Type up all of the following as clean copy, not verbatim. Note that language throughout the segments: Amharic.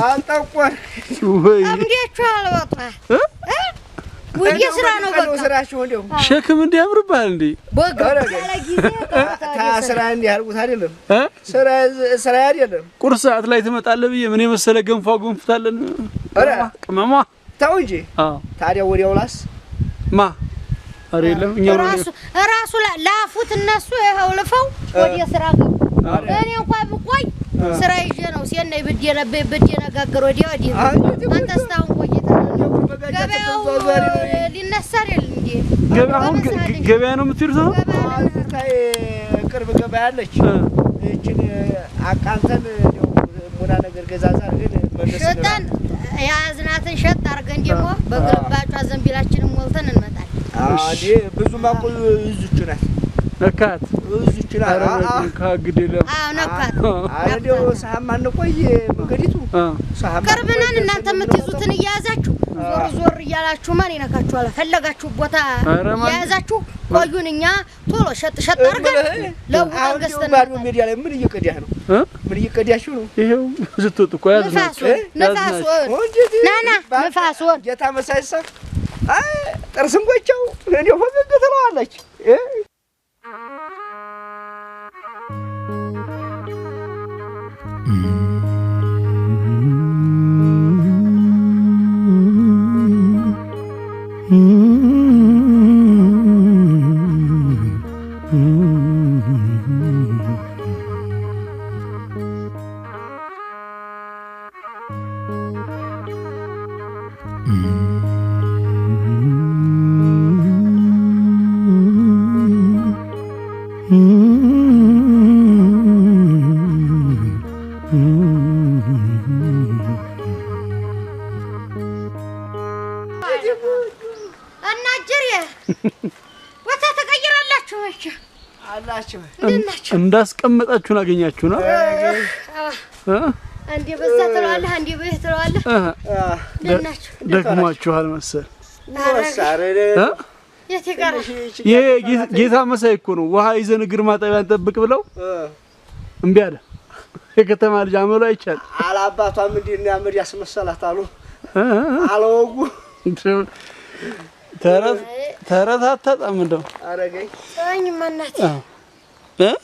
አንተቆር ወይ አምዲያቻለ ወጣ ወዲ ስራ ነው በቃ ስራችሁ እንደው ሸክም እንዲያምርባል እንዴ በጋራ ጊዜ ታስራ እንዲያርጉት አይደለም ስራ አይደለም ቁርስ ሰዓት ላይ ትመጣለህ ብዬ ምን የመሰለ ገንፋ ጎንፍታለን ቅመማ ታው እንጂ ታዲያ ወዲያውላስ ማ አሬለም እኛ ራሱ ላፉት እነሱ ይሄው ልፈው ወዲ ስራ ገቡ እኔ እንኳን ብቆይ ስራ ይዤ ነው ሲያነይ በደነጋገር ወዲያ አንተስ ታውን ቆይታ ገበያው ሊነሳ አይደል እንዴ ገበያ ነው የምትይሩት ታይ ቅርብ ገበያ አለች እቺን አቃንተን ሙና ነገር ገዛዛ አርገን መለስ ሸጣን ያዝናትን ሸጥ አርገን ደግሞ በግልባጯ ዘንቢላችንን ሞልተን እንመጣለን እሺ ብዙ ማቆይ ይዙች ናት ነካት ይዙች ናት ካግደለም ነካት አረዲው ሳማን ቆይ መንገዲቱ ቅርብነን እናንተ የምትይዙትን እያያዛችሁ ዞር እያላችሁ ማን ይነካችኋል ፈለጋችሁ ቦታ እያያዛችሁ ቆዩንኛ ቶሎ ሸጥ አርገን ለውጠን ገዝተን ባዶ ሜዲያ ላይ ምን እየቀዳህ ነው ምን እየቀዳችሁ ነው ይሄው ዝቶት እኮ ያዝናችሁ ነፋስ ናና ነፋስ ጌታ መሳይሳ አይ ጥርስንጎቻው እንደው ፈገግ ትለዋለች እንዳስቀመጣችሁን አገኛችሁ ነው አንዴ በዛ ተለዋለህ አንዴ በይህ ተለዋለህ ደክሟችኋል መሰል የትጋራ ጌታ መሳይ እኮ ነው ውሃ ይዘን እግር ማጠቢያን ጠብቅ ብለው እምቢ አለ የከተማ ልጅ አመሉ አይቻል አላባቷም እንዲና አመድ ያስመሰላት አሉ አለወጉ ተረታታጣም እንደው አረገኝ ሳኝ ማናት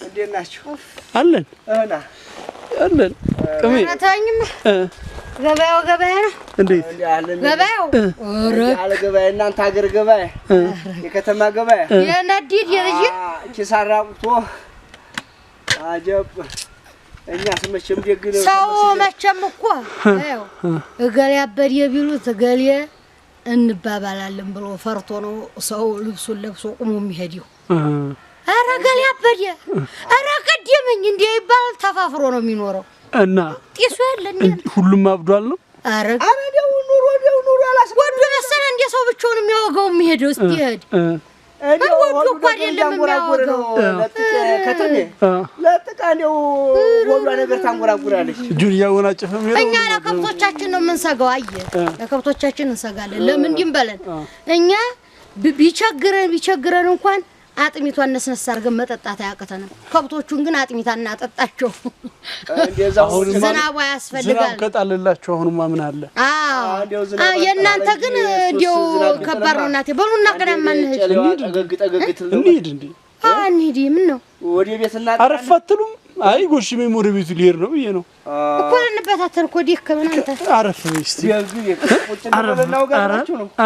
እንዴናችሁ አለን አለን ቅሜ ታኝም ገበያው ገበያ ነው እንዴት ገበያው አለ ገበያ እናንተ ሀገር ገበያ የከተማ ገበያ የነዲድ የልጅ ኪሳራቁቶ አጀብ እኛ ስመቸም ደግነ ሰው መቸም እኮ አው እገሌ አበድ የቢሉት እገሌ እንባባላለን ብሎ ፈርቶ ነው ሰው ልብሱን ለብሶ ቆሞ የሚሄደው አረ ገሌ አበድ አረ ቀደመኝ እንዴ ይባል ተፋፍሮ ነው የሚኖረው እና ጢሱ ያለን ሁሉም አብዷል ነው አረ ደው ኑሮ አላስወዱ መሰለ እንደ ሰው ብቻውን የሚያወጋው የሚሄደው እስቲ ሄድ ወዱ እኮ አይደለም የሚያወጋው ከተሜ ለጥቃኔው ወዱ ነገር ታንጎራጉራለች እጁን ያወናጨፈ ነው እኛ ለከብቶቻችን ነው የምንሰጋው አየ ለከብቶቻችን እንሰጋለን ለምን እንዲም በለን እኛ ቢቸግረን እንኳን አጥሚቷን ነስነስ አርገን መጠጣት ያቀተና ከብቶቹን ግን አጥሚታና እናጠጣቸው እንደዛው ዝናብ ያስፈልጋል ዝናብ ከጣለላችሁ አሁንማ ምን አለ የእናንተ ግን እንዴው ከባድ ነው እናቴ በሉና ቀዳም ማንሄድ እንሂድ እንዴ እንሂድ ምን ነው ወደ ቤትና አረፋትሉም አይ ጎሽሜ ወደ ቤቱ ሊሄድ ነው ብዬ ነው እኮ ለነበታተን እኮ ዲክ ከመናንተ አረፍ እስቲ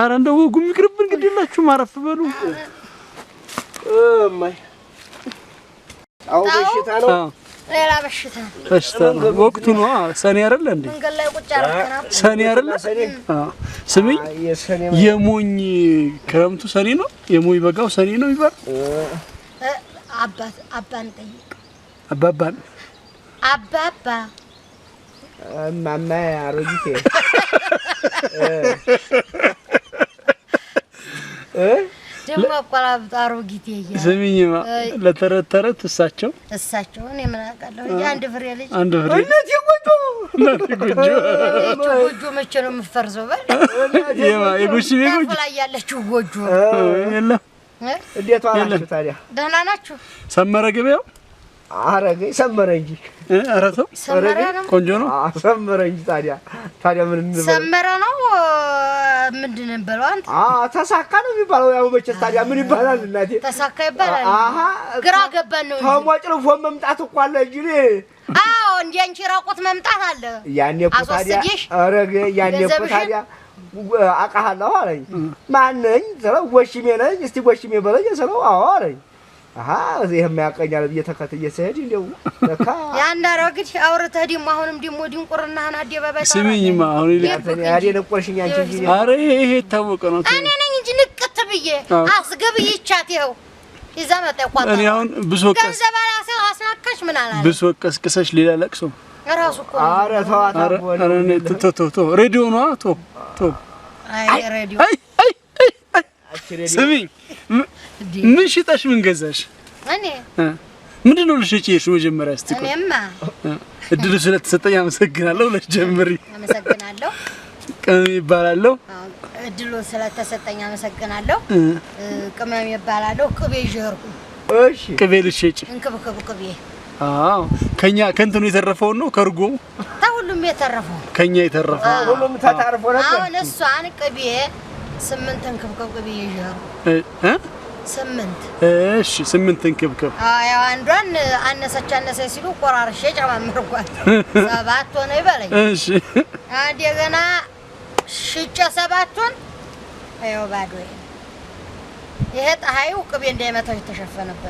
አረ እንደው ጉም ይቅርብን ግዴላችሁ ማረፍ በሉ ማይ አው በሽታ ነው ሌላ በሽታ ወቅቱ ነው ሰኔ አይደል እንዴ መንገድ ላይ ቁጭ አረከና ሰኔ አይደል ስሚኝ የሞኝ ክረምቱ ሰኔ ነው የሞኝ በጋው ሰኔ ነው ይባል አባን ጠይቅ አባባ ማማ አሮጊቴ ደሞ አቋላብጣ አሮጊቴ ይያ ስሚኝማ ለተረተረት እሳቸው እኔ ምን አውቃለሁ አንድ ፍሬ ልጅ እነዚህ ጎጆ መቼ ነው የምፈርሰው በል የጎሽ ቤት ላይ ያለችው ጎጆ የለም እንዴት ዋላችሁ ታዲያ ደህና ናችሁ ሰመረ ገበያው አረገ ሰመረ እንጂ አረተው ሰመረ ነው ቆንጆ ነው ሰመረ እንጂ ታዲያ ምን እንበል ሰመረ ነው ምንድን ነው አንተ ተሳካ ነው የሚባለው ያው መቼስ ታዲያ ምን ይባላል እናቴ ተሳካ ይባላል ግራ ገባን ነው ተሟጭልፎ መምጣት እኮ አለ እንጂ አዎ እንዴ አንቺ ራቆት መምጣት አለ ያኔ እኮ ታዲያ አረገ ያኔ እኮ ታዲያ አቃሃለሁ አለኝ ማነኝ ዘለው ወሽሜ ነኝ እስቲ ወሽሜ በለኝ ዘለው አዎ አለኝ እዚህም ያቀኛል በየተከተየ ሰሄድ እንደው ለካ ያንዳረግት አውርተህ ዲም አሁንም ዲሞ ዲንቁርናህን አደባባይ ስሚኝማ አሁን ይላተኝ ያዴ ነቆርሽኛ አንቺ አረ ይሄ ታወቀ ነው እኔ ነኝ እንጂ ንቅት ብዬ አስገብይቻት ይኸው ይዛ መጣ ቋጣ እኔ አሁን ብሶቀስ ገንዘባላሰ አስናካሽ ምን አላለ ብሶቀስ ከሰሽ ሌላ ለቅሶ ራሱ እኮ አረ ተዋታ አረ ቶ ሬዲዮ ነው ቶ አይ ሬዲዮ ስሚኝ ምን ሽጣሽ ምን ገዛሽ እኔ ምንድነው ልሽጪሽ መጀመሪያ እስቲ እኔማ እድሉ ስለተሰጠኝ አመሰግናለሁ ለጀምሪ አመሰግናለሁ ቅመም ይባላልው እድሉ ስለተሰጠኝ አመሰግናለሁ ቅመም ይባላልው ቅቤ ይጀርኩ እሺ ቅቤ ልሽጪ እንክብክብ ቅቤ አዎ ከኛ ከንተኑ የተረፈው ነው ከርጎ ታሁሉም የተረፈው ከኛ የተረፈው ሁሉም ተታርፎ ነበር አሁን እሷን ቅቤ 8 እንክብክብ ቅቤ ይጀርኩ 8 እሺ 8 እንክብክብ ያው አንዷን አነሰ ሲሉ ቆራርሼ ጨማምርኳት 7 ሆነ ይበለኝ እሺ እንደገና ሽጬ 7ቱን ያው ባዶ ይሄ ፀሐዩ ቅቤ እንዳይመታው የተሸፈነበት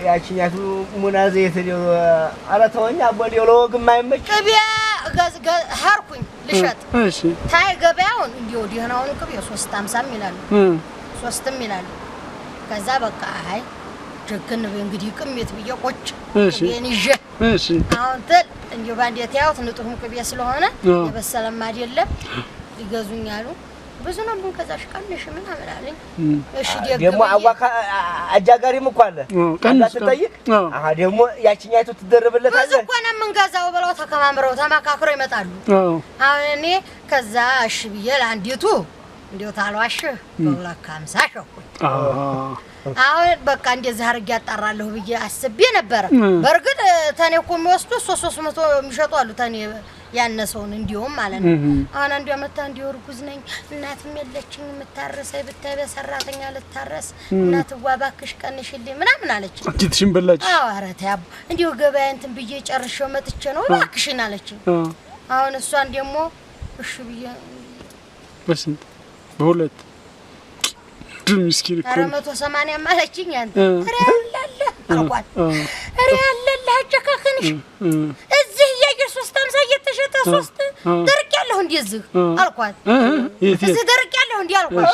ያቺኛቱ ሙናዘ የተደው አራተውኛ አቦሌው ለወግም አይመች ቅቤ ሀርኩኝ ልሸጥ እሺ ታይ ገበያውን እንዲው ዲህናውን ቅቤ 350 ይላሉ 3ም ይላሉ ከዛ በቃ አይ ጀግን ነው እንግዲህ ቅሜት ብዬ ቆጭ ቅቤን ይዤ እሺ አሁን ተል እንዲው ባንዴት ያውት ንጡም ቅቤ ስለሆነ የበሰለም አይደለም ይገዙኛሉ ብዙ ነው ምን ከዛሽ ቀንሽ ምን አመላለኝ እሺ ደሞ አዋካ አጃጋሪም እኮ አለ ቀንስ ጠይቅ አሃ ደሞ ያቺኛይቱ ትደረብለታለህ ብዙ እኮ ነው የምንገዛው ብለው ተከማምረው ተማካክረው ይመጣሉ አሁን እኔ ከዛ እሺ ብዬ ለአንዲቱ እንዴው ታሏሽ በሁለት 50 ሸኩኝ አሁን በቃ እንደዚህ አርግ ያጣራለሁ ብዬ አስቤ ነበር በርግጥ ተኔ እኮ የሚወስዱ 300 የሚሸጡ አሉ ተኔ ያነሰውን እንዲሁም ማለት ነው አሁን አንዱ ያመጣ እንዲው እርጉዝ ነኝ እናትም የለችኝ የምታረሰይ ብታይ በሰራተኛ ልታረስ እናትዋ ባክሽ ቀንሽልኝ ምናምን አለች አትሽም በላች ኧረ ተያብ እንዲው ገበያ እንትን ብዬ ጨርሼው መጥቼ ነው ባክሽን አለች አሁን እሷን ደግሞ እሺ ብዬ በስንት በሁለት ምስኪን እኮ 180 ማለችኝ አንተ ሪያላለ አልኳት ሪያላለ አጨካከንሽ እዚህ ያየ 350 እየተሸጠ 3 ደርቅ ያለው እንደዚህ አልኳት እዚህ ደርቅ ያለው እንዴ አልኳት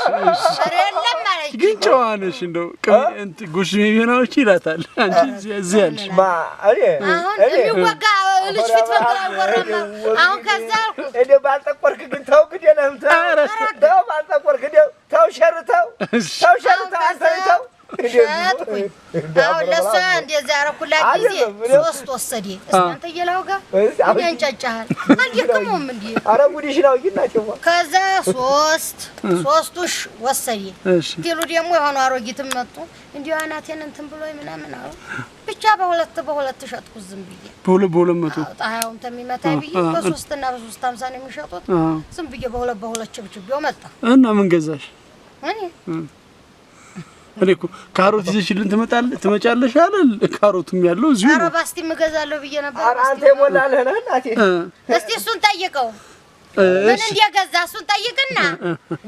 ሪያላለ ማለች ግን ጨዋነሽ እንደው እንት ጉሽ የሚሆነውች ይላታል አንቺ እዚህ ያልሽ ማ አሬ አሁን የሚወጋ ልጅ ፊት ፈንግራ ወራማ አሁን ከዛ አልኩ እኔ ባልጠቆርክ ግን ተው ግዴ ነው ተው ባልጠቆርክ ተው ሸርተው አንተው አሁን ለሷ እንደዛ አረኩላት ጊዜ 3 ወሰዴ እስንተ ይላውጋ ያንጫጫሃል አልየከመም እንዴ አረ ጉዲሽ ነው ይናቸው ከዛ 3ቱሽ ወሰዴ ዲሉ ደግሞ የሆነ አሮጊትም መጡ እንዲው አናቴን እንትን ብሎ ምናምን አው ብቻ በሁለት ሸጥኩ ዝም ብዬ በሁለት መቶ ጣያውን ተሚመታይ ብዬ በ3 እና በ350 ነው የሚሸጡት ዝም ብዬ በሁለት ችብችቤው መጣ እና ምን ገዛሽ እኔ እኮ ካሮት ይዘሽልን ትመጫለሽ አይደል ካሮቱም ያለው እዚሁ ኧረ ባስቲ ምገዛለሁ ብዬ ነበር አንተ ሞላለህ እናቴ እስቲ እሱን ጠይቀው ምን እንደገዛ እሱን ጠይቅና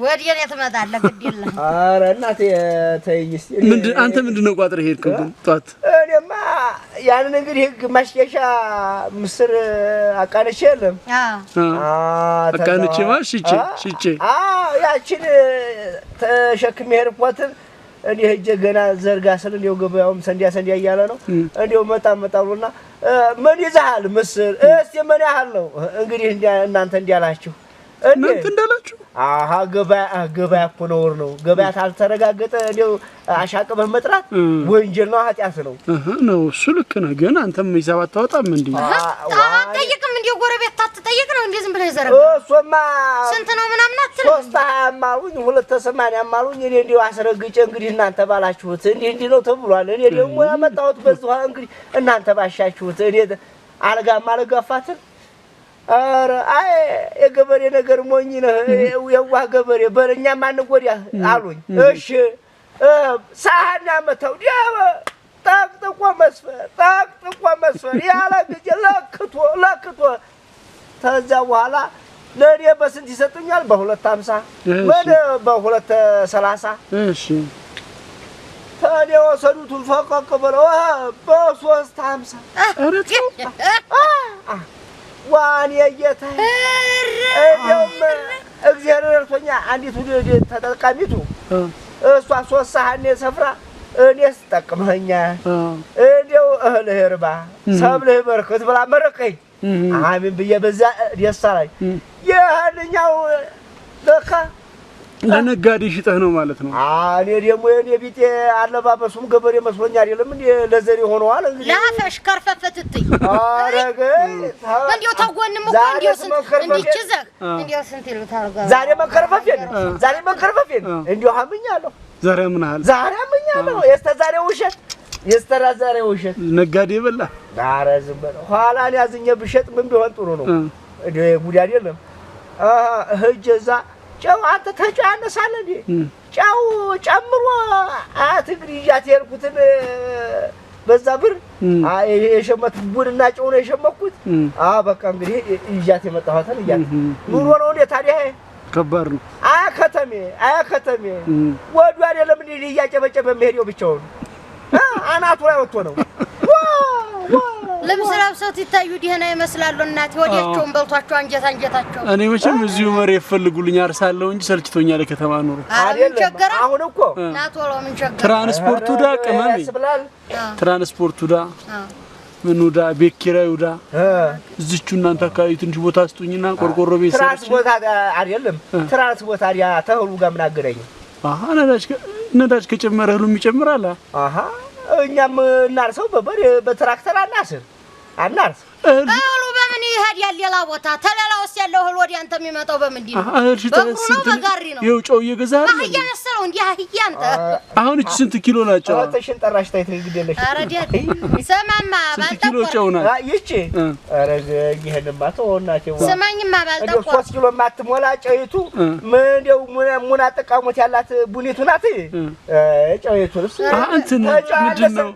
ወዲህ እኔ ትመጣለህ። ግድ የለህም። ኧረ እናቴ ተይኝ እስኪ። አንተ ምንድን ነው ቋጥረህ ሄድከው ግን ጠዋት? እኔማ ያንን እንግዲህ ማሽኬሻ ምስር አቃንቼ የለም አቃንቼማ ሽጬ ያችን ተሸክሜ ሄድኳትን እንዲህ ሂጅ ገና ዘርጋ ስል እንዲያው ገበያውም ሰንዲያ እያለ ነው እንዲያው መጣ ብሎና ምን ይዘሃል ምስር እስቲ ምን ያህል ነው እንግዲህ እናንተ እንዲያላችሁ እናንተ እንዳላችሁ አሃ ገበያ እኮ ነውር ነው። ገበያ ታልተረጋገጠ እንዲያው አሻቅበህ መጥራት ወንጀል ነው፣ ኃጢአት ነው። ነው እሱ ልክ ነህ። ግን አንተም ሂሳብ አታወጣም እንዴ? ጠይቅም እንዲያው ጎረቤት ታትጠይቅ ነው እንዴ? ዝም ብለህ ዘረጋ እሱማ ስንት ነው ምናምን አትልም። 3 አማሉኝ 280 አማሉኝ። እኔ እንዲያው አስረግጬ እንግዲህ እናንተ ባላችሁት እንዲህ ነው ተብሏል። እኔ ደግሞ ያመጣሁት በዚህ እንግዲህ እናንተ ባሻችሁት እኔ አልጋማ አልጋፋትም። ኧረ አይ የገበሬ ነገር ሞኝ ነህ የዋህ ገበሬ በለኛ ማንጎዲያ አሉኝ። እሺ ሳህና መተው ዲያው ጠቅጥቆ መስፈር ያለ ግዜ ለክቶ ተዛ በኋላ ለኔ በስንት ይሰጡኛል? በ250 ወደ በ230 እሺ ታዲያ ወሰዱትን ፈቀቅ ብለው በ350 አረቱ ዋን የየታ እንደውም እግዚአብሔር ረድቶኛ አንዲቱ ተጠቃሚቱ እሷ 3 ሳህን ሰፍራ እኔስ ጠቅመኸኛል እንደው እህልህ ይርባ ሰብልህ በርክት ብላ መረቀኝ። አሜን ብዬ በዛ ደስ አለኝ። ይሄንኛው ለካ ለነጋዴ ሽጠህ ነው ማለት ነው? እኔ ደግሞ የኔ ቢጤ አለባበሱም ገበሬ መስሎኝ አይደለም እንዴ ለዘሪ ሆነዋል። እንግዲህ ላፈሽ ከርፈፈትጥኝ አረገ እንዴው ተጎንም እኮ እንዴው እንዲችዘህ እንዴው ስንት ይሉታል ጋር ዛሬ መንከርፈፌን እንዴው አምኛለሁ። ዛሬ አምኛለሁ። የስተዛሬ ውሸት ነጋዴ በላ ዳረ ዝም በለው። ኋላ ያዝኘ ብሸጥ ምን ቢሆን ጥሩ ነው እንዴ? ጉድ አይደለም። ህጀዛ ጨው አንተ ተጫነሳለ እንዴ? ጨው ጨምሮ አትግሪ ይያት የልኩትን በዛ ብር የሸመት ቡድና ጨው ነው የሸመኩት። በቃ እንግዲህ ይያት የመጣሁትን ይያት ኑሮ ነው እንዴ ታዲያ? ከባድ ነው። አያከተሜ ወዱ አይደለም እንዴ እያጨበጨበ መሄድው ብቻውን አናቱ ላይ ወጥቶ ነው። ልብስ ለብሰው ይታዩ ዲህና ይመስላሉ። እናቴ ወዲያቸውን በልቷቸው አንጀታቸው። እኔ መቼም እዚሁ መሬት ፈልጉልኝ አርሳለሁ እንጂ ሰልችቶኛል ከተማ ኑሮ። አይደለም አሁን እኮ ናቶሎ ምን ቸገረ? ትራንስፖርቱ ዳ ቀመም ትራንስፖርቱ ዳ ምኑ ዳ ቤት ኪራዩ ዳ እዚቹ እናንተ አካባቢ ትንሽ ቦታ ስጡኝና ቆርቆሮ ቤት ትራንስፖርት አይደለም ትራንስፖርት አዲያ ተህሉ ጋር ምን አገናኘው? ነዳጅ ከጨመረ ሁሉም ይጨምራል። እኛም እናርሰው በበሬ በትራክተር አናርስ እህሉ በምን ይሄዳል? ሌላ ቦታ ተለላውስ ያለው እህል ወዲያ አንተ የሚመጣው በምንድን ነው? በጋሪ ነው። ይኸው ጨው እየገዛህ አይደል? አህያ መሰለው እንዲህ አህያ አንተ አሁን እቺ ስንት ኪሎ ናቸው? ተሽን ጠራሽ ታይ ትግደለሽ። ኧረ ዲያት ሰማማ ባልጠቆር ኪሎ ጨው ናት ይቺ። ኧረ ይሄንማ ተወናቸው ሰማኝማ ባልጠቆር 3 ኪሎ ማትሞላ ጨይቱ ምን እንደው ሙና ጠቃሞት ያላት ቡኒቱ ናት። ጨይቱስ እንትን ምንድን ነው?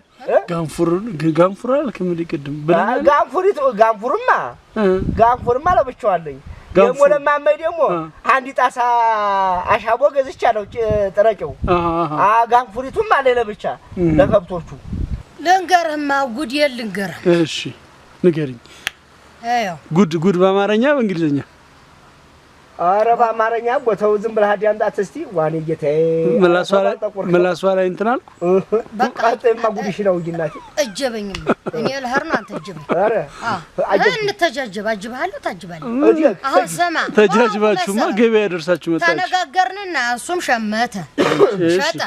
ጋንፉር አልክም ሊቀድም ጋንፉርማ ለብቻው አለኝ። ደግሞ ለማመይ ደግሞ አንድ ጣሳ አሻቦ ገዝቻለሁ ጥረጨው። ጋንፉሪቱም አለ ለብቻ ለከብቶቹ። ልንገርህማ ጉድ ልንገርህ። እሺ ንገሪኝ። ጉድ በአማርኛ በእንግሊዘኛ? ኧረ በአማርኛ ቦታው ዝም ብለህ አዳምጣት እስቲ። ዋኔ ጌታዬ ምላሷ ላይ እንትን አልኩ። በቃ አንተማ ጉድሽ ነው እናቴ። እጀበኝም እኔ ለህር ነው አንተ እጀበኝ። ኧረ እንተጃጀብ አጅብሃለሁ ታጅባለህ። አሁን ስማ ተጃጅባችሁማ ገበያ ደርሳችሁ መጣችሁ። ተነጋገርንና እሱም ሸመተ ሸጠ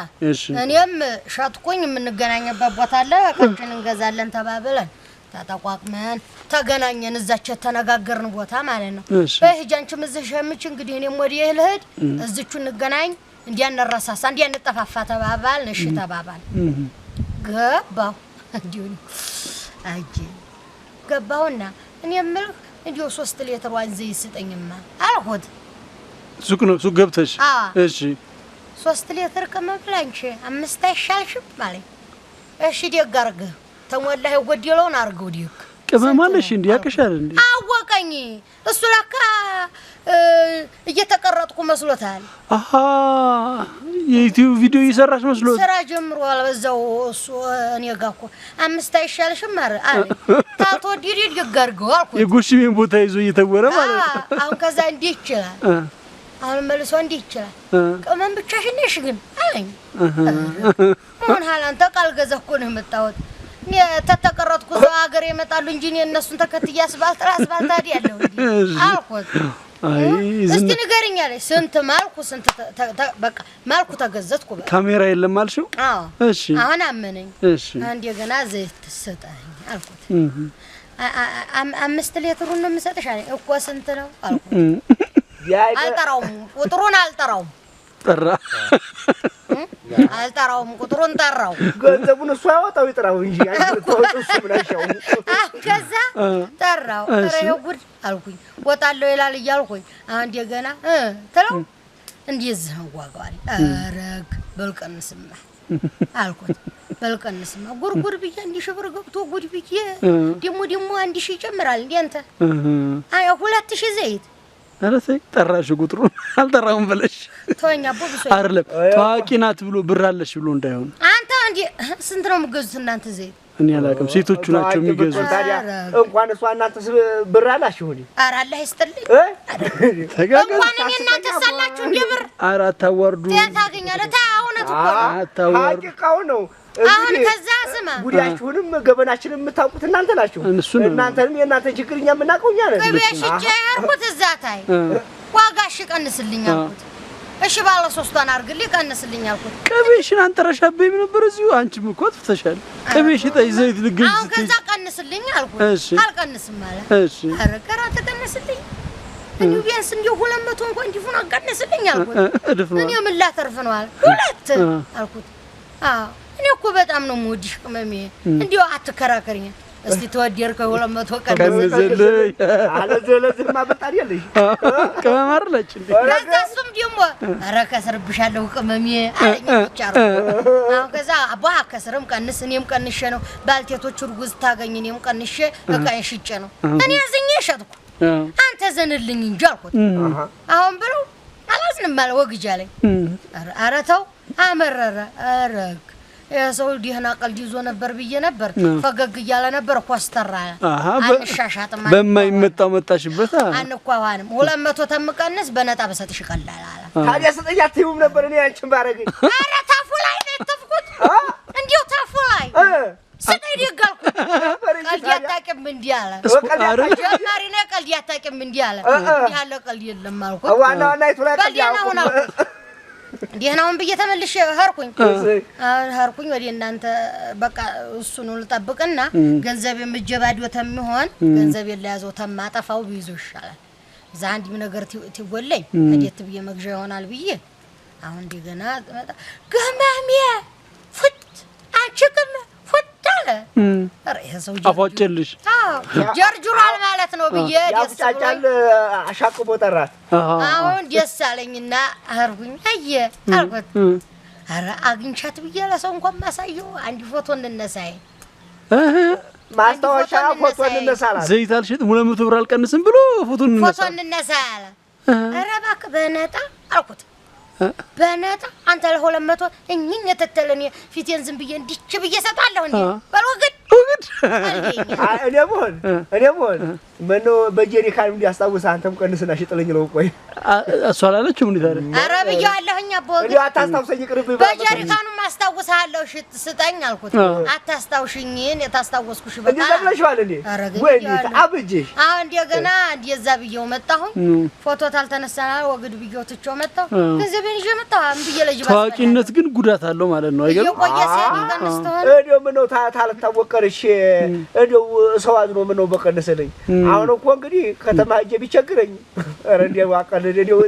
እኔም ሸጥኩኝ። የምንገናኝበት ቦታ አለ ከችን እንገዛለን ተባብለን ተጠቋቅመን ተገናኘን። እዛች ተነጋገርን ቦታ ማለት ነው። በህጃንችም እዚህ ሸምች እንግዲህ እኔም ወዲህ ልሄድ እዚቹ እንገናኝ እንዲያነረሳሳ እንዲያንጠፋፋ ተባባል። እሺ ተባባል። ገባው እንዲሁ አጂ ገባውና እኔ የምልህ እንዲሁ 3 ሊትር ዋንዘ ይስጠኝማ አልሆት ሱቅ ነው ሱቅ ገብተሽ? እሺ 3 ሊትር ከመብላንቺ 5 አይሻልሽም ማለት እሺ ደግ አድርገህ ተሞላህ የጎደለውን አርገው ዲክ ቅመማለሽ እንዴ ያቀሻል እንዴ? አወቀኝ እሱ ለካ እየተቀረጥኩ መስሎታል አሃ የዩቲዩብ ቪዲዮ እየሰራሽ መስሎት ስራ ጀምሯል በዛው እሱ እኔ ጋር እኮ 5 አይሻልሽም አለ ታቶ ዲሪድ ይጋርገው አልኩ የጎሽሜን ቦታ ይዞ እየተወረ ማለት ነው አሁን ከዛ እንዴት ይችላል አሁን መልሶ እንዴት ይችላል ቅመም ብቻሽን ነሽ ግን አለኝ ምን ሀላንተ ቃል ገዛኩ ነው የመጣሁት እኔ ተተቀረጥኩ ዘው ሀገር ይመጣሉ እንጂ እኔ እነሱን ተከትያ አስባልት አይደል ያለው እንዴ አልኩት አይ እስቲ ንገሪኝ አለኝ ስንት ማልኩ ስንት በቃ ማልኩ ተገዘትኩ ካሜራ የለም አልሽው አዎ እሺ አሁን አመነኝ እሺ እንደገና ዘይት ተሰጠኝ አልኩት 5 ሊትር ነው የምሰጥሽ አለኝ እኮ ስንት ነው አልኩት አልጠራውም ቁጥሩን አልጠራውም ጠራ አልጠራውም ቁጥሩን ጠራው ገንዘቡን እሱ ያወጣው ይጥራው እንጂ አይተው እሱ ምናሻው ከዛ ጠራው አረ ጉድ አልኩኝ ወጣለው ይላል እያልኩኝ እንደገና ተለው እንደዚህ ነው ዋጋው አለ አረግ በልቀንስማ አልኩት በልቀንስማ ጉርጉር ብዬ እንዲህ ሽብር ገብቶ ጉድ ብዬ ደሞ 1000 ይጨምራል እንዴ አንተ አይ 2000 ዘይት አረሰይ ጠራሽ ቁጥሩን አልጠራውም ብለሽ ተወኛ ቦብሶ አይደለም ታዋቂ ናት ብሎ ብር አለሽ ብሎ እንዳይሆን አንተ እንዴ ስንት ነው የምገዙት እናንተ ዘይት እኔ አላውቅም ሴቶቹ ናቸው የሚገዙት ታዲያ እንኳን እሷ እናንተ ብር አላችሁ እንዴ ኧረ አላህ ይስጥልኝ ተጋገዝ እንኳን እናንተ ሳላችሁ እንዴ ብር ኧረ አታዋርዱ ታገኛለህ ታውነት እኮ አታዋርዱ ሀቂቃው ነው አሁን ከዛ ስማ ጉዳያችሁንም ገበናችንን የምታውቁት እናንተ ናችሁ እናንተንም የእናንተ ችግርኛ የምናውቀው እኛ ነን ገበያሽ ጨርኩት እዛ ታይ ዋጋሽ ቀንስልኝ አልኩት እሺ ባለ 3ቷን አርግልኝ ቀንስልኝ አልኩት ቅቤሽን አንተረሻበይም ነበር እዚሁ አንቺም እኮ ትፈተሻል ቅቤሽ ጣይ ዘይት ልገዝ አሁን ከዛ ቀንስልኝ አልኩት አልቀንስም ማለት እሺ አረከራ ተቀንስልኝ እኔ ቢያንስ እንዲሁ 200 እንኳን እንዲፉን አቀንስልኝ አልኩት እኔ ምን ላተርፍ ነው አልኩት አልኩት አዎ እኔ እኮ በጣም ነው የምወድሽ ቅመሜ እንዲሁ አትከራከሪኝ እስቲ ተወደርከ 200 ቀንስልኝ አለ ዘለዝማ በጣም ያለሽ ቅመም አይደለች እንዴ ከዛሱም ደግሞ ኧረ ከሰርብሻለሁ ቅመሜ አለኝ ብቻ አሁን ከዛ አባ ከሰርም ቀንስ እኔም ቀንሼ ነው ባልቴቶች እርጉዝ ታገኝ እኔም ቀንሼ እቃዬን ሽጬ ነው እኔ አዝኜ ሸጥኩ አንተ ዘንልኝ እንጂ አልኩት አሁን ብለው አላዝንም ማለት ወግጃ ላይ ኧረ ተው አመረረ አረግ የሰው ዲህና ቀልድ ይዞ ነበር ብዬ ነበር ፈገግ እያለ ነበር ኮስተራ አንሻሻጥማ በማይመጣው መጣሽበት አንኳዋንም 200 ተምቀንስ በነጣ በሰጥሽ ቀላል አለ ታዲያ ሰጠያት ይሁን ነበር እኔ አንቺን ባረገኝ አረ ታፉ ላይ ነው ተፍኩት እንዴው ታፉ ላይ ሰጠይ ደጋልኩ ቀልድ ያታቀም እንዲህ አለ ጀማሪ ነው ቀልድ ያታቀም እንዲህ አለ ያለ ቀልድ የለም አልኩ ዋና ዋና ይቱላ ቀልድ ያውቁ ዲህናውን ብዬ ተመልሼ ሀርኩኝ ወደ እናንተ በቃ እሱን ልጠብቅና ገንዘብ የምጀባዲው ተምሆን ገንዘብ የለያዘው ተማጠፋው ቢይዞ ይሻላል እዛ አንዲም ነገር ትወለኝ እንዴት ብዬ መግዣ ይሆናል ብዬ አሁን እንደገና ገማሜ ፍት አችክም ፍታለ ረሰው አፎጨልሽ ጀርጁራል ማለት ነው ብዬ ያጫጫል አሻቅቦ ጠራት አሁን ደስ አለኝና አርጉኝ አየ አልኩት አረ አግኝቻት ብዬ ለሰው እንኳን ማሳየው አንዲ ፎቶ እንነሳይ ማስታወሻ ፎቶ እንነሳላ ዘይት አልሽጥ 200 ብር አልቀንስም ብሎ ፎቶ እንነሳላ አረ እባክህ በነጣ አልኩት በነጣ አንተ ለ200 እኝኝ የተተለኝ ፊቴን ዝም ብዬ እንዲች ብዬ ሰጣለሁ እንዴ በልወግድ እኔ ሞን ምን በጀሪካን እንዲያስታውስ አንተም ቀንስና ሽጥልኝ ነው ቆይ እሷ አላለችም እንዴ ታዲያ አረ ብያለሁኝ አቦ እንዴ አታስታውሰኝ ቅርብ በጀሪካኑ ማስታውሳለሁ ስጠኝ አልኩት አታስታውሽኝን የታስታወስኩሽ በቃ እንዴ ዘብለሽዋል እንዴ ወይ አብጅሽ አሁን እንደገና እንደዛ ብየው መጣሁ ፎቶ ታልተነሳና ወግድ ብየው ትቾ መጣሁ ከዚህ በልጅ መጣሁ ብዬ ለጅ ታዋቂነት ግን ጉዳት አለው ማለት ነው አይገርም የቆየ ሰው ቀንስተው እዴው ምን ነው ታልታወቀርሽ እዴው ሰው አዝኖ ምን ነው በቀነሰለኝ አሁን እኮ እንግዲህ ከተማ ሄጄ ቢቸግረኝ አረ እንደው አቀልድ እንደው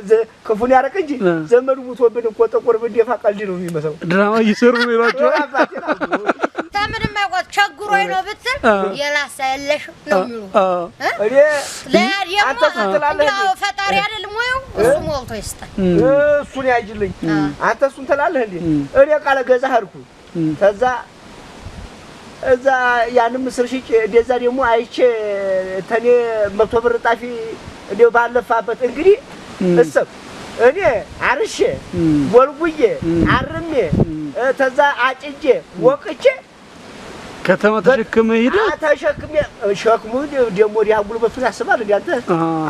ክፉን ያረቅ እንጂ ዘመዱ ሙቶብን እኮ ጥቁር ብንደፋ ቀልድ ነው የሚመስለው ድራማ እየሰሩ ነው ይላችሁ ታምንም አይቆጥ ቸግሮኝ ነው ብትል የላሳ የለሽ ነው የሚሉ እኔ አንተ ትላለህ ያው ፈጣሪ አይደል ሞዩ እሱ ሞልቶ ይስጣል እሱን ያጅልኝ አንተ እሱን ትላለህ እንዴ እኔ ቃለ ገዛ ሄድኩ ከዛ እዛ ያንም ምስር ሽጭ እንደዛ ደግሞ አይቼ ተኔ 100 ብር ጣፊ እንዲው ባለፋበት እንግዲህ እሰብ እኔ አርሼ ወልጉዬ አርሜ ተዛ አጭጄ ወቅቼ ከተማ ተሸክመ ሄደ ተሸክሜ ሸክሙ ደሞ ዲያጉሉ በፍስ ያስባል እንዴ አንተ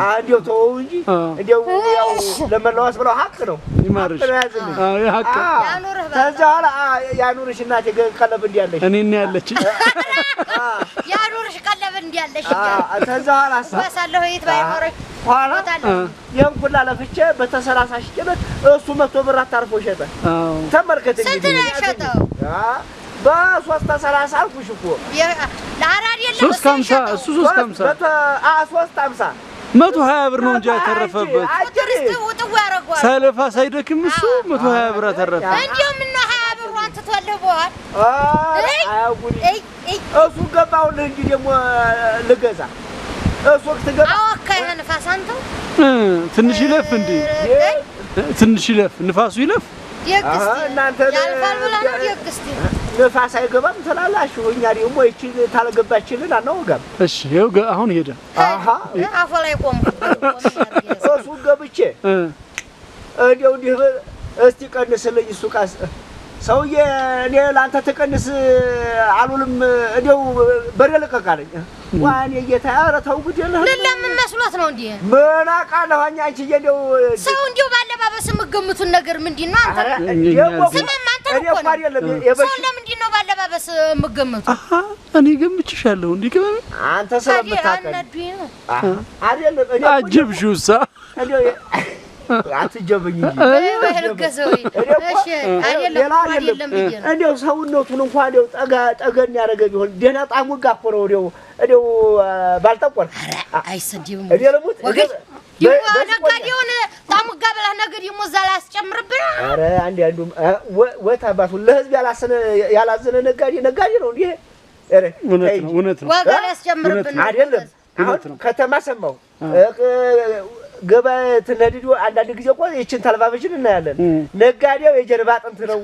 አንዴው ተው እንጂ እንዴው ያው ለመላዋስ ብለው ሀቅ ነው ይማርሽ አዎ ሀቅ ተዛላ ያኑርሽ እናቴ ቀለብ እንዲያለሽ እኔና ያለች ያኑርሽ ቀለብ እንዲያለሽ ተዛላ አሳለሁ ይት ባይኖርሽ ኋላ የንኩላ ለፍቼ በተ30 ሺህ ጭነት እሱ 100 ብር አታርፎ ሸጠ ተመልከት እንግዲህ ሸጠው በ330 አልኩሽ እኮ ለአራድ የለም 350 እሱ 350 350 120 ብር ነው እንጂ ያተረፈበት አትርስቱ ወጥው ያረጋው ሳይለፋ ሳይደክም እሱ 120 ብር አተረፈ እንዴው ምን ነው 20 ብር አንተ ተወለበዋል አያጉሪ እሱ ገባውን እንጂ ደሞ ልገዛ እሱ ትገባ አወካይ ነፋስ አንተ ትንሽ ይለፍ እንዴ ትንሽ ይለፍ ንፋሱ ይለፍ እናንተ ያልፋል ብላ ነው ይግስቲ ንፋስ አይገባም ትላላችሁ እኛ ደግሞ እቺ ታለገባችልን አናወጋም እሺ ይኸው አሁን ሄደ አሃ አፎ ላይ ቆም እሱ ገብቼ እንዴው እንዲህ እስቲ ቀንስልኝ እሱ ቃስ ሰውዬ እኔ ላንተ ተቀንስ አሉልም እንዴው በሬ ለቀቃለኝ ዋኔ ጌታ ኧረ ተው ጉድ የለህ ለምን መስሎት ነው እንዴ ምን አውቃለሁ አንቺ እንዴው ሰው እንዴው ባለባበስ የምገምቱን ነገር ምንድነው አንተ ስማማ አንተ እኮ አይደለም ሰው ለምንድነው ባለባበስ የምገምቱ እኔ ገምችሻለሁ እንዴ ከመ አንተ ስለምታውቀኝ አይደለም እኔ አጅብሽውሳ እንዴው አትጀብኝ እንጂ በህልገዘው እሺ አይደለም እንዴው ሰውነቱን እንኳን እንዴው ጠገን ያረገ ቢሆን ደህና ጣሙጋ እኮ ነው እንዴው ባልጠቆር አይሰዲም እኔ ለሙት ነጋዴውን ጣሙጋ ብላ ነገር ይሞዛላ ያስጨምርብና አረ አንዱ ወታባቱ ለህዝብ ያላዘነ ነጋዴ ነው እንዴ አረ እውነት ነው ዋጋ ያስጨምርብና አይደለም አሁን ከተማ ሰማው ገበያ ተነድዶ አንዳንድ ጊዜ እኮ እቺን ተልባበሽን እናያለን ነጋዴው የጀርባ አጥንት ነው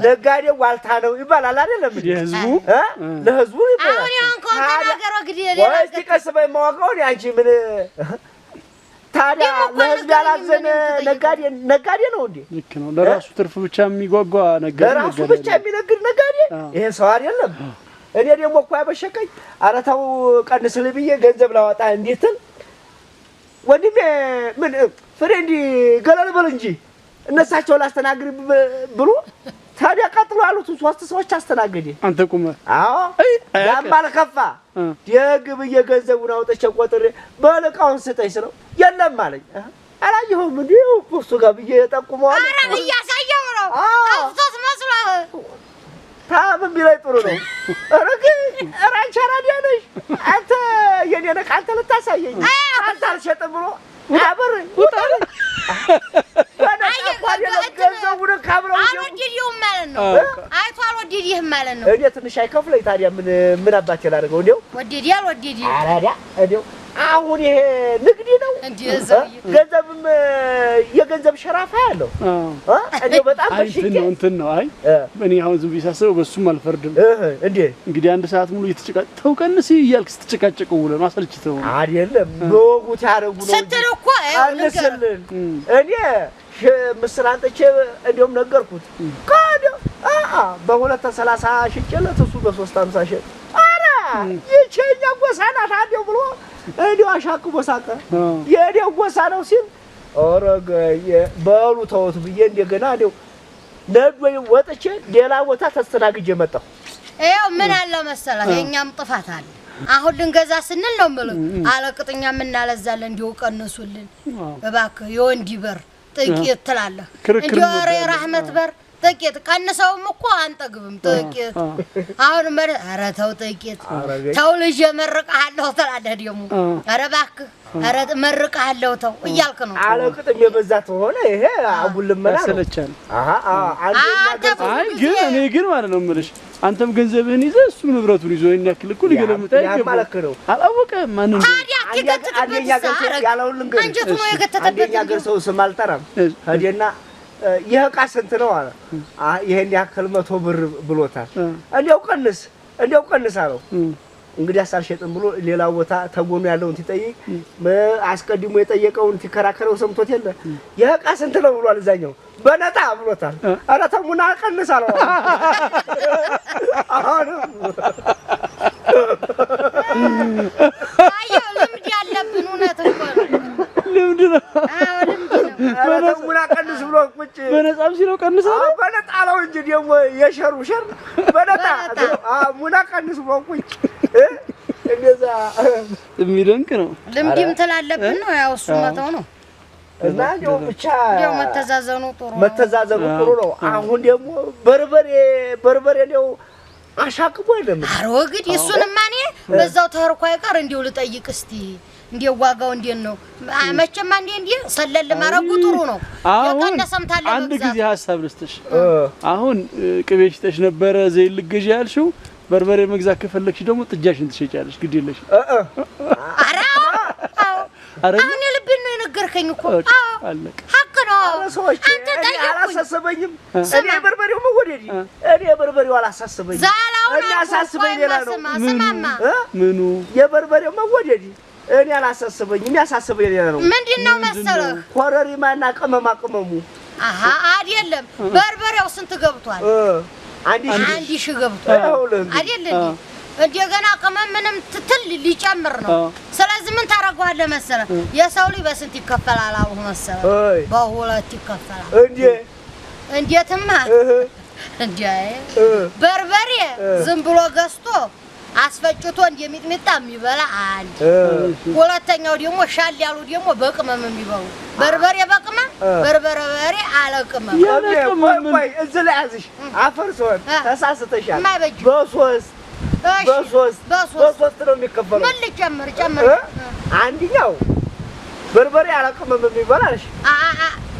ነጋዴው ዋልታ ነው ይባላል አይደለም ለህዝቡ ይባላል አሁን ያን ኮንተናገሮ ግዲህ ወይ ተቀስበይ ማዋቀው አንቺ ምን ታዲያ ለህዝብ ያላዘነ ነጋዴ ነው እንዴ ልክ ነው ለራሱ ትርፍ ብቻ የሚጓጓ ነጋዴ ለራሱ ብቻ የሚነግድ ነጋዴ ይሄ ሰው አይደለም እኔ ደግሞ እኮ ያበሸቀኝ አረታው ቀንስልኝ ብዬ ገንዘብ ላወጣ እንዴትም ወንድሜ ምን ፍሬንዲ ገለል በል እንጂ እነሳቸው ላስተናግድ ብሎ ታዲያ ቀጥሎ ያሉት 3 ሰዎች አስተናገደ አንተ ቁመ አዎ ያማል ከፋ የግብ የገንዘቡን አውጥቼ ቆጥሬ በልቃውን ስጠኝ ስለው የለም አለኝ አላየሁም እንዴ እሱ ጋር ብዬ ጠቁመዋል አረ እያሳየው ነው ጠፍቶት መስሏል ታም ቢላይ ጥሩ ነው አረግ አራንቻራ ዲያለሽ አንተ የኔ ነቃንተ ልታሳየኝ አንተ አልሸጥ ብሎ አበር ውጣለ ገንዘቡን ካብረው አልወደድኩም ማለት ነው አይቶ አልወደድህም ማለት ነው እኔ ትንሽ አይከፍለኝ ታዲያ ምን አባቴ ላደርገው እንዴው ወደድ አራዳ እንዴው አሁን ይሄ ንግድ ነው ገንዘብም የገንዘብ ሸራፋ ያለው እንዴው በጣም በሽክ እንትን ነው አይ እኔ አሁን ዝም ቢሳሰው በሱም አልፈርድም እንዴ እንግዲህ አንድ ሰዓት ሙሉ እየተጨቃጨቀው ቀንስ ይያልክ ስትጨቃጨቀው ውለ ነው አሰልችተው አይደለም በወጉት ያረጉ ነው ስትል እኮ አንስልን እኔ ምስር አንጥቼ እንደውም ነገርኩት ካዶ በ230 ሽጨለት እሱ በ350 ሸጥ አረ ይቸኛ ጎሳና ታዲው ብሎ እንዲው አሻክቦ ሳቀ የዴው ጎሳ ነው ሲል ኦረገየ በሉ ተውት ብዬ እንደገና እንደው ነዶይ ወጥቼ ሌላ ቦታ ተስተናግጄ መጣሁ ይኸው ምን አለ መሰለህ የኛም ጥፋት አለ አሁን ልንገዛ ስንል ነው ማለት አለቅጥኛ ምን አለዛለን እንዲው ቀንሱልን እባክህ የወንዲ በር ጥቂት ትላለህ እንዲው ኧረ የራህመት በር ጥቂት ቀንሰውም እኮ አንጠግብም ጥቂት አሁን ኧረ ተው ጥቂት ተው ልጅ መርቀሃለሁ ትላለህ ደግሞ ኧረ እባክህ ኧረ መርቀሃለሁ ተው እያልክ ነው አለቅጥም የበዛት ሆነ ይሄ አጉልመና ሰለቻል አይ ግን እኔ ግን ማለት ነው የምልሽ አንተም ገንዘብህን ይዘህ እሱ ንብረቱን ይዞ ይናክል እኮ ሊገለምጣ ይገባል አላወቀም ማንንም አንደኛ ገንዘብ ያለውን ልንገር አንጀቱ ነው የገተተበት አንደኛ ገንዘብ ስም አልጠራም ሄደና ይሄ ዕቃ ስንት ነው አለ ይሄን ያክል 100 ብር ብሎታል እንዴው ቀንስ አለው እንግዲህ አሳልሸጥም ብሎ ሌላ ቦታ ተጎኑ ያለውን ትጠይቅ አስቀድሞ የጠየቀውን ትከራከረው ሰምቶት የለ የዕቃ ስንት ነው ብሏል እዛኛው በነጣ ብሎታል ኧረ ተሙና ቀንሳለው አሁን አየው ልምድ ያለብን እውነት እኮ ልምድ ነው ተሙና ቀንስ ብሎ ቁጭ በነጣም ሲለው ቀንሳው በነጣ ነው እንጂ ደግሞ የሸሩ ሸር በነጣ ሙና ቀንስ ብሎ ቁጭ እንደዛ የሚደንቅ ነው ልምድም ትላለብን ነው ያው እሱ መተው ነው እና ነው ብቻ ያው መተዛዘኑ ጥሩ ነው አሁን ደግሞ በርበሬ ነው አሻቅቦ አይደለም አሮግድ እሱንማ እኔ በዛው ተርኮ አይቀር እንዴው ልጠይቅ እስቲ እንዴው ዋጋው እንዴት ነው መቼም እንዴ ሰለል ማረጉ ጥሩ ነው የቀነሰም ታለ አንድ ጊዜ ሐሳብ ልስጥሽ አሁን ቅቤሽ ተሽ ነበረ ዘይል ልገጂ ያልሽው በርበሬ መግዛት ከፈለግሽ ደግሞ ጥጃሽን ትሸጫለሽ ግድ የለሽ አረ አሁን ልብን ነው የነገርከኝ እኮ አለቀ ሀቅ ነው አንተ ጠይቁኝ አላሳሰበኝም እኔ በርበሬው መወደድ እኔ በርበሬው አላሳሰበኝም እኔ አሳስበኝ ሌላ ነው ምኑ የበርበሬው መወደድ እኔ አላሳሰበኝም ያሳስበኝ ሌላ ነው ምንድነው መሰለህ ኮረሪማና ቅመማ ቅመሙ አይደለም በርበሬው ስንት ገብቷል አንድ ሺህ ገብቷል አይደለም እንደገና ቅመም ምንም ትትል ሊጨምር ነው ስለዚህ ምን ታረጋዋለህ መሰለህ የሰው ልጅ በስንት ይከፈላል አሁን መሰለህ በሁለት ይከፈላል እንዴትማ እንዴ በርበሬ ዝም ብሎ ገዝቶ አስፈጭቶ እንደሚጥሚጣ የሚበላ አንድ ሁለተኛው ደግሞ ሻል ያሉ ደግሞ በቅመም የሚበሉ በርበሬ በቅመም በርበሬ አለቅመም ቆይ እዚህ ላይ ያዝሽ አፈርሶን ተሳስተሻል በሶስት ነው የሚከፈለው ምን ልጨምር አንደኛው በርበሬ አለቅመም የሚበላሽ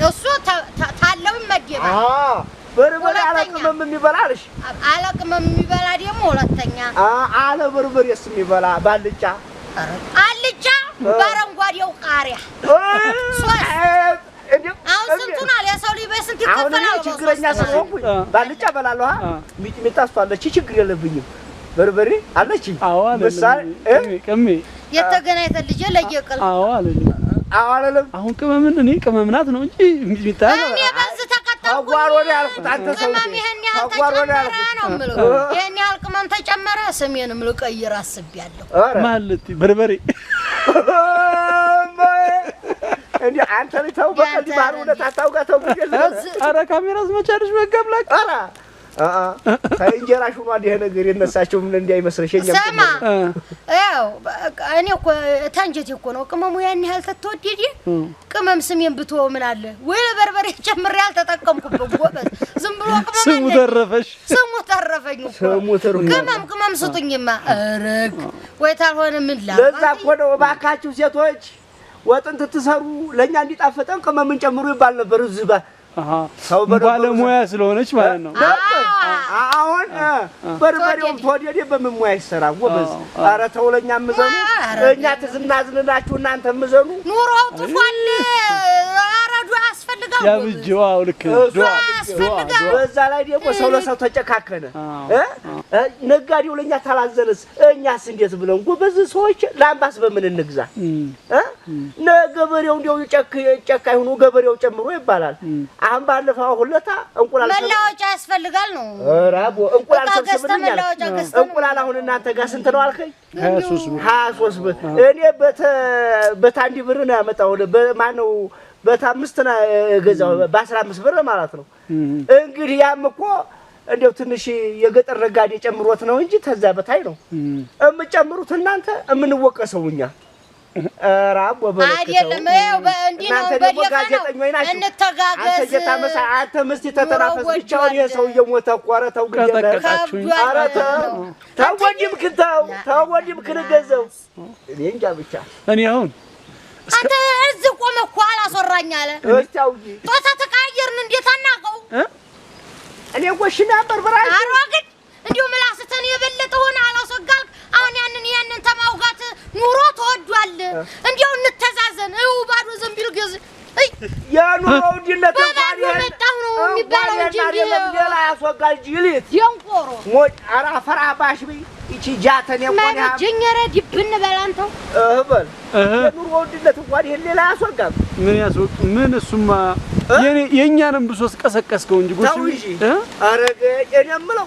እሱ ታለው ይመደባል በርበሬ አለቅመም የሚበላልሽ አለቅመም የሚበላ ደግሞ ሁለተኛ አለ በርበሬስ የሚበላ ባልጫ አልጫ በአረንጓዴው ቃሪያ አሁን ስንቱን አለ የሰው ልጅ በስንት ይከፈላል አሁን ችግረኛ ስለሆንኩ ባልጫ በላለሁ ሚጥሚጣ አስተዋለች ችግር የለብኝም በርበሬ አለችኝ ምሳሌ ቅሜ የተገናኝተን ልጅ ለየቀል አዋለለም አሁን ቅመምን እኔ ቅመምናት ነው እንጂ ሚጥሚጣ እኔ በዚህ ተከታተልኩ አጓሮ ነው ያልኩት አንተ ሰው አጓሮ ነው ያልኩት የኔ አልቅመም ተጨመረ ስሜንም ልቀይር አስቤያለሁ ማለት በርበሬ እንዴ አንተ ልተው በቀል ባሩነት አታውጋተው አረ ካሜራስ መቻልሽ መጋብላክ አራ እንጀራሽ ሆኗል ይሄ ነገር የነሳቸው ምን እንዳይመስልሽኛ ሰማ አው እኔ እኮ ታንጀት እኮ ነው ቅመሙ ያን ያህል ተተወደደ ቅመም ስሜን ብትወው ምን አለ ወይ በርበሬ ጨምሬ ያልተጠቀምኩበት ጎበዝ ዝም ብሎ ቅመም ስሙ ተረፈኝ ቅመም ስጡኝማ አረግ ወይ ታልሆነ ምን ላ ለዛ እኮ ነው ባካችሁ ሴቶች ወጥንት ትሰሩ ለኛ እንዲጣፈጠን ቅመምን ጨምሩ ይባል ነበር እዚህ ሰው ባለሙያ ስለሆነች ማለት ነው አሁን በርበሬውን ተወደደ በመሙያ ይሰራው ወበዝ አረ ተውለኛ መዘኑ እኛ ትዝናዝናችሁ እናንተ መዘኑ ኑሮው ጥፏል አረዱ አስፈልጋው ያብጅዋው ልክ በዛ ላይ ደግሞ ሰው ለሰው ተጨካከነ ነጋዴው ለኛ ታላዘነስ እኛስ እንዴት ብለን ጎበዝ ሰዎች ላምባስ በምን እንግዛ ነገበሬው እንደው ጨካይ ሆኖ ገበሬው ጨምሮ ይባላል አሁን ባለፈው ሁለታ እንቁላል መላወጫ ያስፈልጋል ነው ራቦ እንቁላል ሰብስብልኝ እንቁላል አሁን እናንተ ጋር ስንት ነው አልከኝ 23 ብር እኔ በታንዲ ብር ነው ያመጣው በማን ነው በ5 ነው ገዛው በ15 ብር ማለት ነው እንግዲህ ያም እኮ እንደው ትንሽ የገጠር ነጋዴ ጨምሮት ነው እንጂ ተዛ በታይ ነው እምጨምሩት እናንተ እምንወቀሰውኛ ራብ ወበረከተ አይደለም ይኸው እንዲህ ነው በየቀኑ እንተጋገዝ አንተ ምስቲ ተተናፈስ ብቻውን የሰውዬው ሞተ ቆረ ተው ከተቀጣችሁኝ ኧረ ተው ወንድም ክንገዘው እኔ እንጃ ብቻ እኔ አሁን አንተ እዚህ ቆመ እኮ አላሰራኝ አለ እስታውጂ ጦታ ተቃየርን እንዴት አናቀው እኔ ጎሽና በርበራይ አሮግድ እንዲው ምላስተን የበለጠ ሆነ አላሰጋልክ አሁን ያንን ተማውጋት ኑሮ ተወዷል እንዲው እንተዛዘን ባዶ ዘንቢል ገዝ ያ ኑሮ ውድነት እንኳን የሚባለው እንጂ ሌላ ያስወጋል ጅሊት ደንቆሮ ሞጭ ኧረ አፈር አባሽ በይ ይቺ ጃተን የቆኔ ጀኘረ ዲብን በላንተው በል የኑሮ ውድነት እንኳን ይሄን ሌላ ያስወጋም ምን ያስወቅ ምን እሱማ የኛንም ብሶስ ቀሰቀስከው እንጂ ጎሽ አረገ እኔ የምለው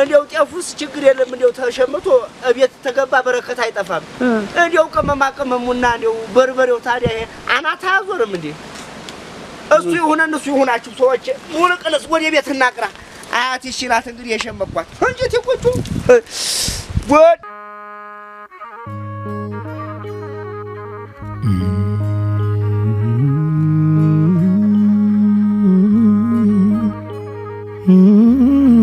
እንደው ጤፉስ ችግር የለም እንደው ተሸምቶ እቤት ተገባ በረከት አይጠፋም እንደው ቅመማ ቅመሙና እንደው በርበሬው ታዲያ ይሄ አናታ አዞርም እንዴ እሱ ይሁን እነሱ ይሁናችሁ ሰዎች ሙልቅንስ ወደ ቤት እናቅራ አያት ይሽላት እንግዲህ የሸመቋት እንጂ ተቆጩ ወድ Mm-hmm.